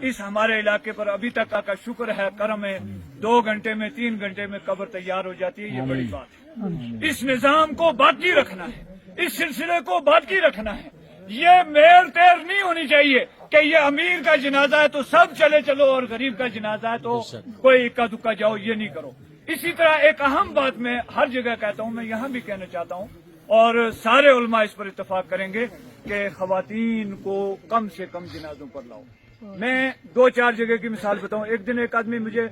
इस हमारे इलाके पर अभी तक का शुक्र है, करम है, 2 घंटे में 3 घंटे में कब्र तैयार हो जाती है। ये बड़ी बात है। इस निजाम को बाकी रखना है, इस सिलसिले को बाकी रखना है। ये मेर तेर नहीं होनी चाहिए कि ये अमीर का जनाजा है तो सब चले चलो और गरीब का जनाजा है तो कोई इक्का दुक्का जाओ, ये नहीं करो। इसी तरह एक अहम बात मैं हर जगह कहता हूँ, मैं यहाँ भी कहना चाहता हूँ और सारे उलमा इस पर इत्तेफाक करेंगे कि खवातीन को कम से कम जनाजों पर लाओ। मैं 2-4 जगह की मिसाल बताऊं। एक दिन एक आदमी मुझे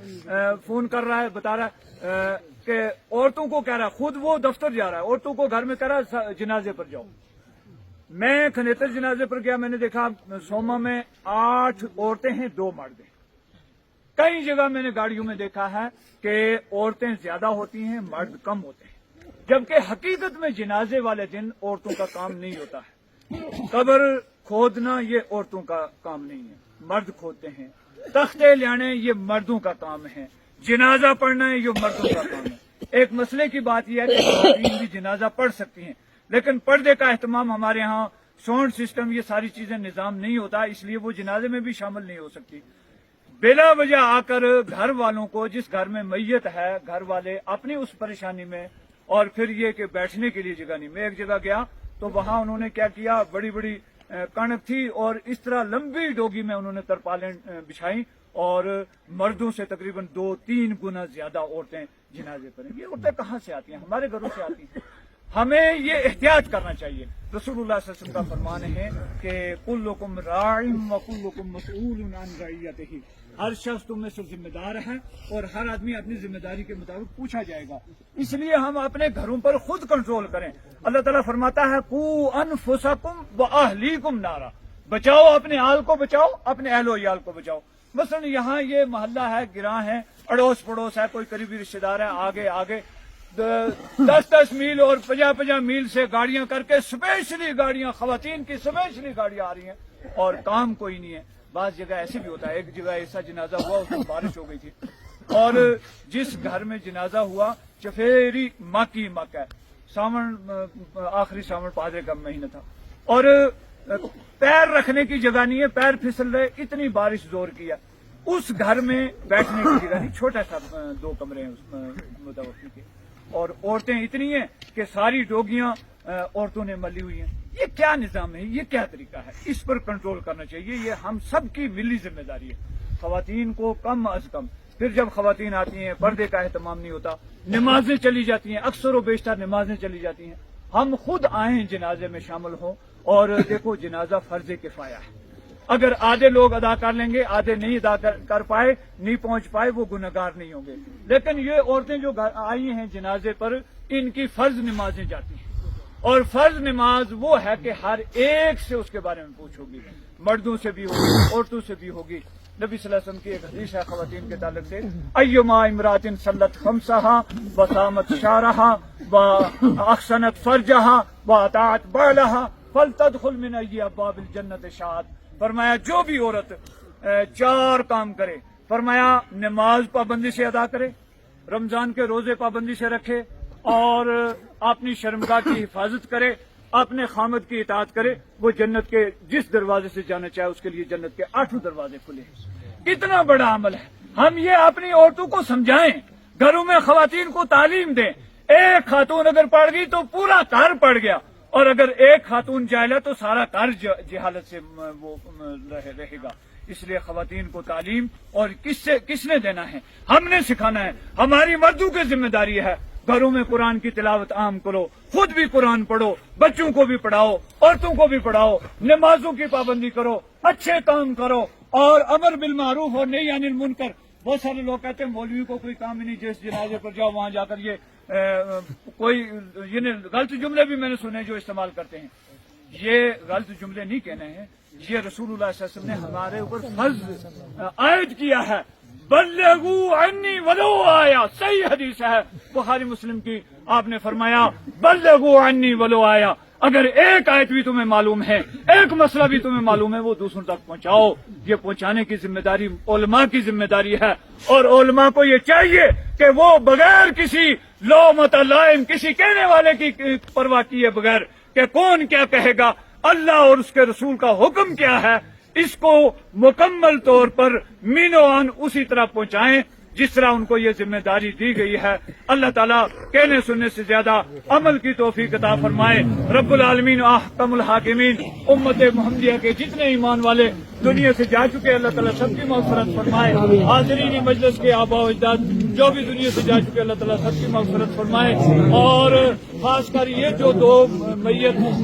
फोन कर रहा है, बता रहा है कि औरतों को कह रहा है, खुद वो दफ्तर जा रहा है, औरतों को घर में कह रहा है जनाजे पर जाओ। मैं खनेतर जनाजे पर गया, मैंने देखा सोमा में 8 औरतें हैं, 2 मर्द हैं। कई जगह मैंने गाड़ियों में देखा है कि औरतें ज्यादा होती हैं, मर्द कम होते हैं, जबकि हकीकत में जनाजे वाले दिन औरतों का काम नहीं होता है। कब्र खोदना ये औरतों का काम नहीं है, मर्द खोदते हैं। तख्ते लाने ये मर्दों का काम है, जनाजा पढ़ना है ये मर्दों का काम है। एक मसले की बात यह है कि औरतें भी जनाजा पढ़ सकती हैं, लेकिन पर्दे का एहतमाम हमारे यहाँ, साउंड सिस्टम, ये सारी चीजें निजाम नहीं होता, इसलिए वो जनाजे में भी शामिल नहीं हो सकती। बिला वजह आकर घर वालों को, जिस घर में मैयत है, घर वाले अपनी उस परेशानी में, और फिर ये कि बैठने के लिए जगह नहीं। मैं एक जगह गया तो वहां उन्होंने क्या किया, बड़ी बड़ी कणक थी और इस तरह लंबी डोगी में उन्होंने तरपालें बिछाई और मर्दों से तकरीबन 2-3 गुना ज्यादा औरतें जनाजे पर। ये औरतें कहाँ से आती हैं? हमारे घरों से आती हैं। हमें ये एहतियात करना चाहिए। रसूलुल्लाह सल्लल्लाहु अलैहि वसल्लम का फरमान है कि कुल्लुकुम राइम व कुल्लुकुम मसऊलुन अन रइयतिही, हर शख्स तुम में से जिम्मेदार है और हर आदमी अपनी जिम्मेदारी के मुताबिक पूछा जाएगा। इसलिए हम अपने घरों पर खुद कंट्रोल करें। अल्लाह ताला फरमाता है कू अनफुसकुम व अहलीकुम नारा, बचाओ अपने आल को, बचाओ अपने अहलो याल को बचाओ। मसलन यहाँ ये मोहल्ला है, गिरा है, अड़ोस पड़ोस है, कोई करीबी रिश्तेदार है, आगे आगे 10-10 मील और 50-50 मील से गाड़ियां करके स्पेशली गाड़ियां, खवातीन की स्पेशली गाड़ियां आ रही हैं और काम कोई नहीं है। बास जगह ऐसे भी होता है, एक जगह ऐसा जनाजा हुआ, उसमें बारिश हो गई थी और जिस घर में जनाजा हुआ चफेरी माकी मक है, सावन, आखिरी सावन पादरे का महीना था और पैर रखने की जगह नहीं है, पैर फिसल रहे, इतनी बारिश जोर किया। उस घर में बैठने की जगह नहीं, छोटा सा 2 कमरे हैं उसमें मुतवफ़ी के, और औरतें इतनी हैं कि सारी डोगियां औरतों ने मली हुई हैं। ये क्या निजाम है, ये क्या तरीका है? इस पर कंट्रोल करना चाहिए। ये हम सब की मिली जिम्मेदारी है। खवातीन को कम अज कम, फिर जब खवातीन आती हैं पर्दे का एहतमाम नहीं होता, नमाजें चली जाती हैं, अक्सर व बेशतर नमाजें चली जाती हैं। हम खुद आए जनाजे में शामिल हों और देखो जनाजा फर्ज किफाया है। अगर आधे लोग अदा कर लेंगे, आधे नहीं अदा कर पाए, नहीं पहुंच पाए, वो गुनहगार नहीं होंगे। लेकिन ये औरतें जो आई हैं जनाजे पर, इनकी फर्ज नमाजें जाती हैं और फर्ज नमाज वो है कि हर एक से उसके बारे में पूछोगी, मर्दों से भी होगी, औरतों से भी होगी। नबी सल्लल्लाहु अलैहि वसल्लम की एक हदीस है खवातीन के ताल्लुक से, अय्युमा इमरातिन सल्लत खम्सहा व सामत शारहा व अहसनत फरजहा व अतात बालहा फलतदखुल मिन अय्यि अब्वाबिल जन्नत शात। फरमाया जो भी औरत 4 काम करे, फरमाया नमाज पाबंदी से अदा करे, रमजान के रोजे पाबंदी से रखे और अपनी शर्मगाह की हिफाजत करे, अपने खामद की इताअत करे, वो जन्नत के जिस दरवाजे से जाना चाहे उसके लिए जन्नत के 8 दरवाजे खुले हैं। कितना बड़ा अमल है। हम ये अपनी औरतों को समझाएं, घरों में खवातीन को तालीम दें। एक खातून अगर पढ़ गई तो पूरा घर पढ़ गया, और अगर एक खातून जाहिला तो सारा घर जहालत से वो रहेगा। इसलिए खवातीन को तालीम और किसने देना है? हमने सिखाना है। हमारी मर्दों की जिम्मेदारी है, घरों में कुरान की तिलावत आम करो, खुद भी कुरान पढ़ो, बच्चों को भी पढ़ाओ, औरतों को भी पढ़ाओ, नमाजों की पाबंदी करो, अच्छे काम करो और अमर बिल मारूफ और नही अनिल मुनकर। बहुत सारे लोग कहते हैं मौलवी को कोई काम ही नहीं, जिस जनाजे पर जाओ वहां जाकर ये कोई ये गलत जुमले भी मैंने सुने जो इस्तेमाल करते हैं। ये गलत जुमले नहीं कहने हैं, ये रसूलुल्लाह सल्लल्लाहु अलैहि वसल्लम ने हमारे ऊपर फर्ज आयद किया है, बल्लगू अन्नी वलो आया। सही हदीस है बुखारी मुस्लिम की, आपने फरमाया बल्लगू अन्नी वलो आया। अगर एक आयत भी तुम्हें मालूम है, एक मसला भी तुम्हें मालूम है, वो दूसरों तक पहुंचाओ। ये पहुंचाने की जिम्मेदारी उलमा की जिम्मेदारी है और उलमा को ये चाहिए कि वो बगैर किसी लो मतलाइम, किसी कहने वाले की परवाह किए बगैर कि कौन क्या कहेगा, अल्लाह और उसके रसूल का हुक्म क्या है, اس کو مکمل طور پر مینو آن اسی طرح پہنچائیں جس طرح ان کو یہ ذمہ داری دی گئی ہے. اللہ تعالیٰ کہنے سننے سے زیادہ عمل کی توفیق عطا فرمائے. رب العالمین احکم الحاکمین امت محمدیہ کے جتنے ایمان والے دنیا سے جا چکے اللہ تعالیٰ سب کی مغفرت فرمائے. حاضرین مجلس کے آباء و اجداد جو بھی دنیا سے جا چکے اللہ تعالیٰ سب کی مغفرت فرمائے. اور خاص کر یہ جو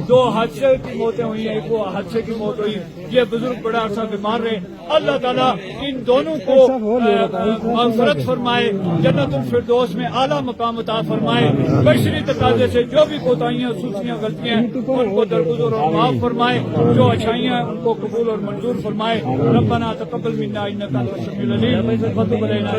دو حادثے کی موتیں ہوئی ہیں، ایک وہ حادثے کی موت ہوئی، یہ بزرگ بڑا عرصہ بیمار رہے. اللہ تعالیٰ ان دونوں کو مغفرت فرمائے، جنت الفردوس میں اعلیٰ مقام عطا فرمائے. بشری تقاضے سے جو بھی کوتاہیاں خصوصیاں غلطیاں ہیں ان کو درگزر اور معاف فرمائے، جو اچھائیاں ہیں ان کو قبول اور منظور فرمائے. ربنا تقبل منا انک انت السمیع العلیم وتب علینا.